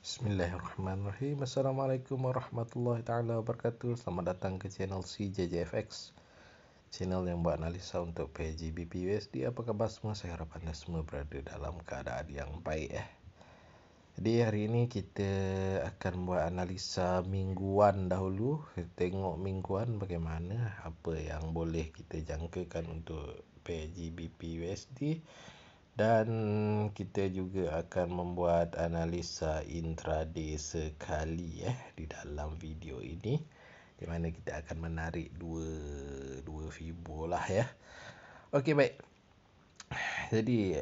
Bismillahirrahmanirrahim. Assalamualaikum warahmatullahi taala wabarakatuh. Selamat datang ke channel CJJFX, channel yang buat analisa untuk PGBP USD. Apa khabar semua? Saya harap anda semua berada dalam keadaan yang baik. Jadi hari ini kita akan buat analisa mingguan dahulu. Kita tengok mingguan bagaimana, apa yang boleh kita jangkakan untuk PGBP USD. Dan kita juga akan membuat analisa intraday sekali di dalam video ini, di mana kita akan menarik dua fibo lah ya. Okey, baik. Jadi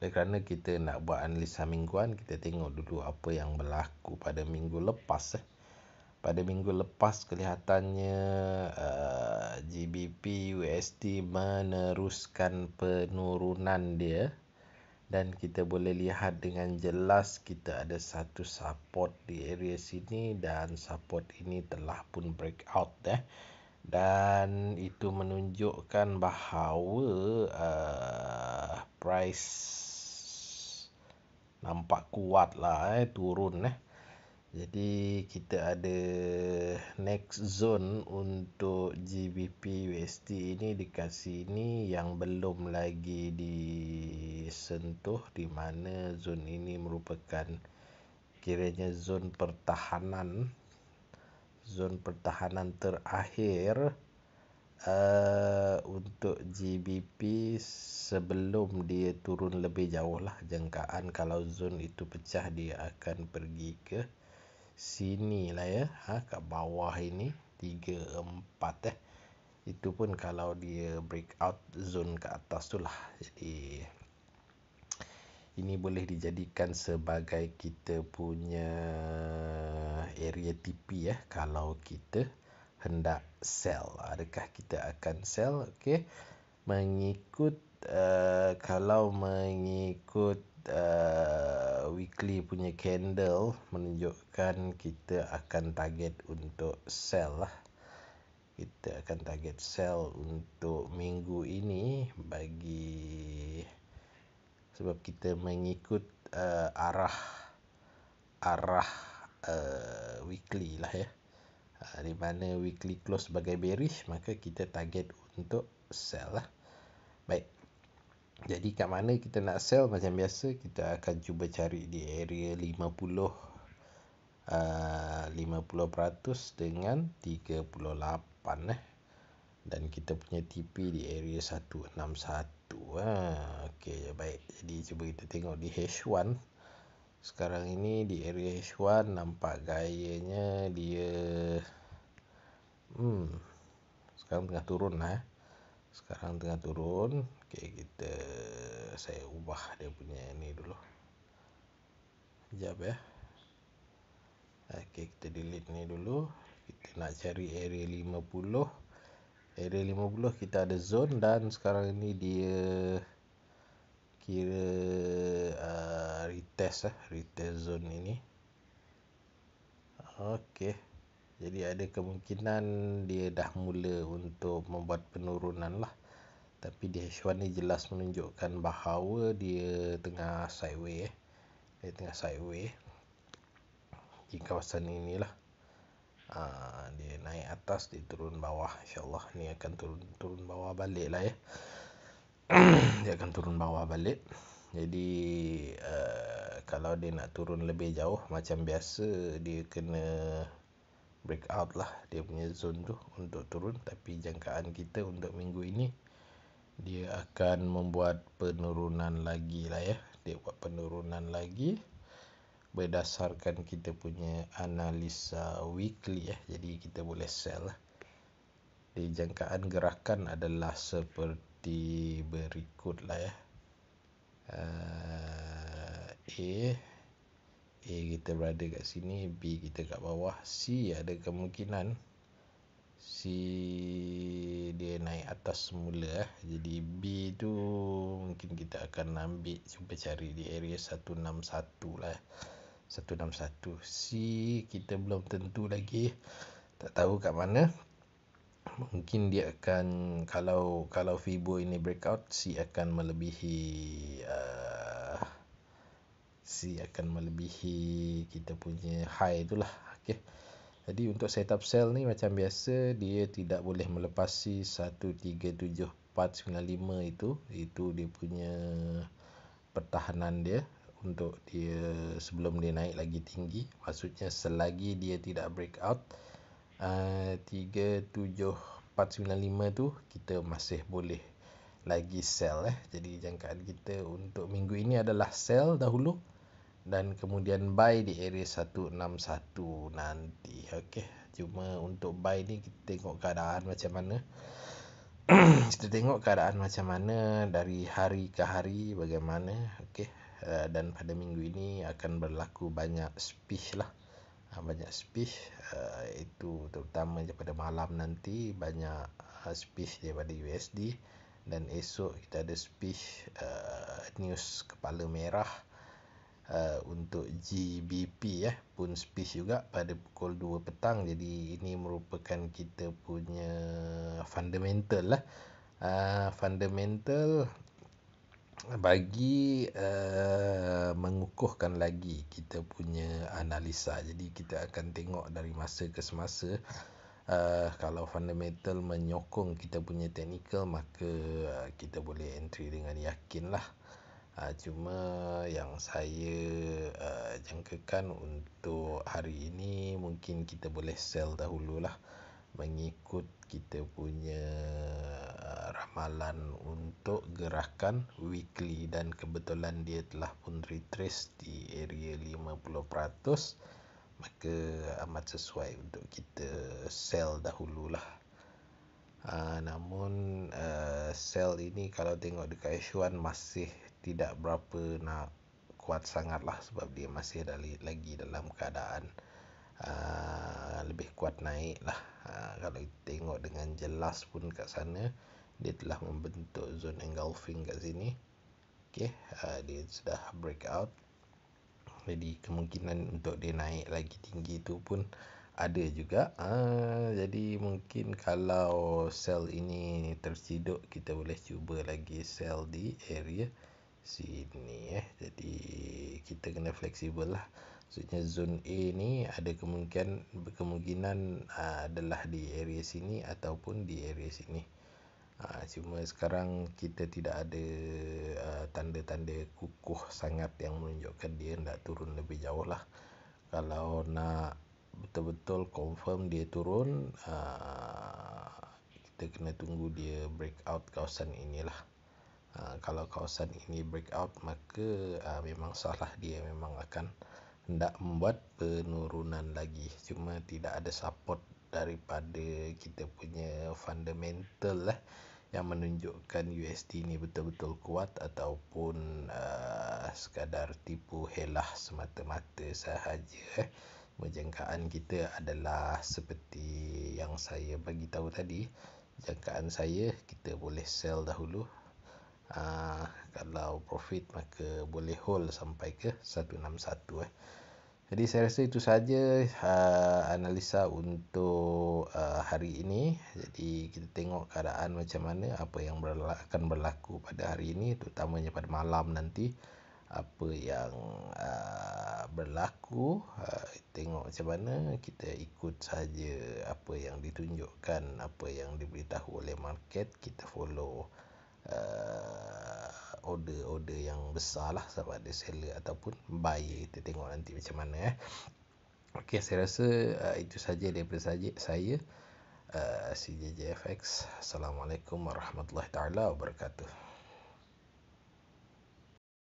oleh kerana kita nak buat analisa mingguan, kita tengok dulu apa yang berlaku pada minggu lepas. Pada minggu lepas kelihatannya GBP USD meneruskan penurunan dia, dan kita boleh lihat dengan jelas kita ada satu support di area sini, dan support ini telah pun breakout dan itu menunjukkan bahawa price nampak kuat lah turun. Jadi kita ada next zone untuk GBP USD ini dekat sini yang belum lagi disentuh, di mana zone ini merupakan kiranya zone pertahanan terakhir untuk GBP sebelum dia turun lebih jauh lah. Jangkaan kalau zone itu pecah, dia akan pergi ke sini lah ya, kat bawah ini 34 itu pun kalau dia breakout zone ke atas tu lah. Jadi ini boleh dijadikan sebagai kita punya area TP kalau kita hendak sell. Adakah kita akan sell? Okey, mengikut kalau mengikut weekly punya candle menunjukkan kita akan target untuk sell lah. Kita akan target sell untuk minggu ini, sebab kita mengikut arah weekly lah ya. Di mana weekly close sebagai bearish, maka kita target untuk sell lah. Baik. Jadi kat mana kita nak sell? Macam biasa kita akan cuba cari di area 50% dengan 38 dan kita punya TP di area 161. Okey, baik. Jadi cuba kita tengok di H1. Sekarang ini di area H1 nampak gayanya dia sekarang tengah turun lah. Sekarang tengah turun. Okey, saya ubah dia punya ni dulu. Sekejap ya. Okey, kita delete ni dulu. Kita nak cari area 50. Area 50 kita ada zone, dan sekarang ini dia kira retest zone ini. Okey. Jadi ada kemungkinan dia dah mula untuk membuat penurunan lah. Tapi di H1 ni jelas menunjukkan bahawa dia tengah sideways. Dia tengah sideways di kawasan inilah. Dia naik atas, dia turun bawah. InsyaAllah ni akan turun bawah balik lah ya. Dia akan turun bawah balik. Jadi kalau dia nak turun lebih jauh, macam biasa dia kena breakout lah dia punya zone tu untuk turun. Tapi jangkaan kita untuk minggu ini, dia akan membuat penurunan lagi lah ya. Dia buat penurunan lagi berdasarkan kita punya analisa weekly Jadi kita boleh sell lah. Di jangkaan gerakan adalah seperti berikut lah ya. A kita berada kat sini, B kita kat bawah, C ada kemungkinan C dia naik atas semula Jadi B tu mungkin kita akan ambil, cuba cari di area 161 lah 161. C kita belum tentu lagi, tak tahu kat mana. Mungkin dia akan, kalau Fibo ini breakout, C akan melebihi pasti akan melebihi kita punya high itulah. Okey. Jadi untuk setup sell ni macam biasa, dia tidak boleh melepasi 137,495 itu dia punya pertahanan dia untuk dia sebelum dia naik lagi tinggi. Maksudnya selagi dia tidak breakout 37495 tu kita masih boleh lagi sell Jadi jangkaan kita untuk minggu ini adalah sell dahulu dan kemudian buy di area 161 nanti. Okey, cuma untuk buy ni kita tengok keadaan macam mana. Kita tengok keadaan macam mana dari hari ke hari bagaimana. Okey, dan pada minggu ini akan berlaku banyak speech lah. Banyak speech, itu terutama daripada malam nanti banyak speech daripada USD, dan esok kita ada speech news kepala merah untuk GBP pun speech juga pada pukul 2 petang. Jadi ini merupakan kita punya fundamental fundamental bagi mengukuhkan lagi kita punya analisa. Jadi kita akan tengok dari masa ke semasa. Kalau fundamental menyokong kita punya technical, maka kita boleh entry dengan yakin lah. Cuma yang saya jangkakan untuk hari ini mungkin kita boleh sell dahululah mengikut kita punya ramalan untuk gerakan weekly, dan kebetulan dia telah pun retrace di area 50%, maka amat sesuai untuk kita sell dahululah. Namun sell ini kalau tengok dekat H1 masih tidak berapa nak kuat sangat lah, sebab dia masih lagi dalam keadaan lebih kuat naik lah. Kalau kita tengok dengan jelas pun kat sana, dia telah membentuk zone engulfing kat sini. Okay, dia sudah breakout. Jadi kemungkinan untuk dia naik lagi tinggi tu pun ada juga. Jadi mungkin kalau sell ini terciduk, kita boleh cuba lagi sell di area sini Jadi kita kena fleksibel lah. Maksudnya zone A ni ada kemungkinan adalah di area sini ataupun di area sini. Cuma sekarang kita tidak ada tanda-tanda kukuh sangat yang menunjukkan dia nak turun lebih jauh lah. Kalau nak betul-betul confirm dia turun, kita kena tunggu dia breakout kawasan inilah. Kalau kawasan ini breakout, maka memang salah, dia memang akan hendak membuat penurunan lagi. Cuma tidak ada support daripada kita punya fundamental yang menunjukkan USD ni betul-betul kuat, ataupun sekadar tipu helah semata-mata sahaja. Jangkaan kita adalah seperti yang saya bagi tahu tadi. Jangkaan saya, kita boleh sell dahulu. Kalau profit maka boleh hold sampai ke 161 Jadi saya rasa itu saja analisa untuk hari ini. Jadi kita tengok keadaan macam mana, apa yang akan berlaku pada hari ini, terutamanya pada malam nanti. Apa yang berlaku, tengok macam mana, kita ikut saja apa yang ditunjukkan, apa yang diberitahu oleh market. Kita follow order-order yang besar lah, sama ada seller ataupun buyer. Kita tengok nanti macam mana Okey, saya rasa itu saja daripada saya, CJJFX. Assalamualaikum warahmatullahi taala wabarakatuh.